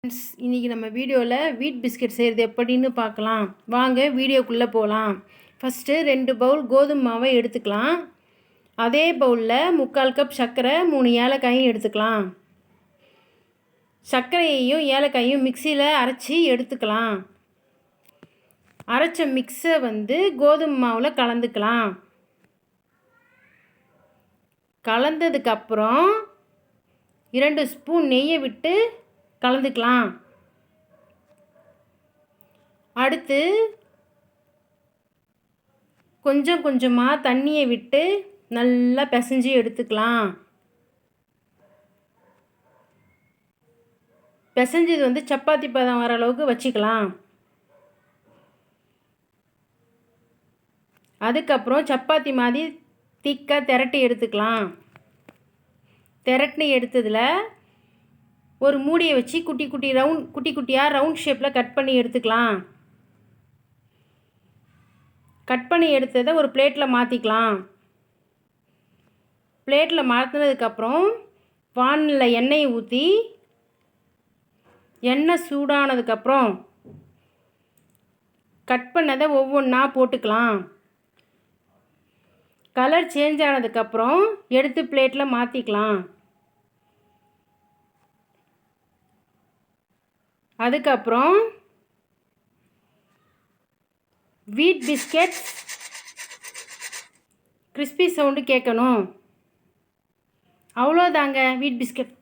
Friends, இன்றைக்கி நம்ம வீடியோவில் வீட் பிஸ்கெட் செய்கிறது எப்படின்னு பார்க்கலாம். வாங்க வீடியோக்குள்ளே போகலாம். ஃபஸ்ட்டு 2 பவுல் கோதுமை மாவை எடுத்துக்கலாம். அதே பவுலில் 3/4 கப் சர்க்கரை, 3 ஏலக்காயும் எடுத்துக்கலாம். சர்க்கரையையும் ஏலக்காயும் மிக்சியில் அரைச்சி எடுத்துக்கலாம். அரைச்ச மிக்ஸை கோதுமை மாவில் கலந்துக்கலாம். கலந்ததுக்கப்புறம் 2 ஸ்பூன் நெய்யை விட்டு கலந்துக்கலாம். அடுத்து கொஞ்சம் கொஞ்சமாக தண்ணியை விட்டு நல்லா பிசைஞ்சு எடுத்துக்கலாம். பிசைஞ்சது சப்பாத்தி பதம் வர அளவுக்கு வச்சுக்கலாம். அதுக்கப்புறம் சப்பாத்தி மாதிரி திக்காக திரட்டி எடுத்துக்கலாம். திரட்டி எடுத்ததில் ஒரு மூடியை வச்சு குட்டி குட்டியாக ரவுண்ட் ஷேப்பில் கட் பண்ணி எடுத்துக்கலாம். கட் பண்ணி எடுத்ததை ஒரு பிளேட்டில் மாற்றிக்கலாம். பிளேட்டில் மாற்றினதுக்கப்புறம் வானலில் எண்ணெயை ஊற்றி எண்ணெய் சூடானதுக்கப்புறம் கட் பண்ணதை ஒவ்வொன்றா போட்டுக்கலாம். கலர் சேஞ்ச் ஆனதுக்கப்புறம் எடுத்து பிளேட்டில் மாற்றிக்கலாம். அதுக்கப்புறம் வீட் பிஸ்கெட் கிறிஸ்பி சவுண்டு கேட்கணும். அவ்வளோதாங்க வீட் பிஸ்கெட்.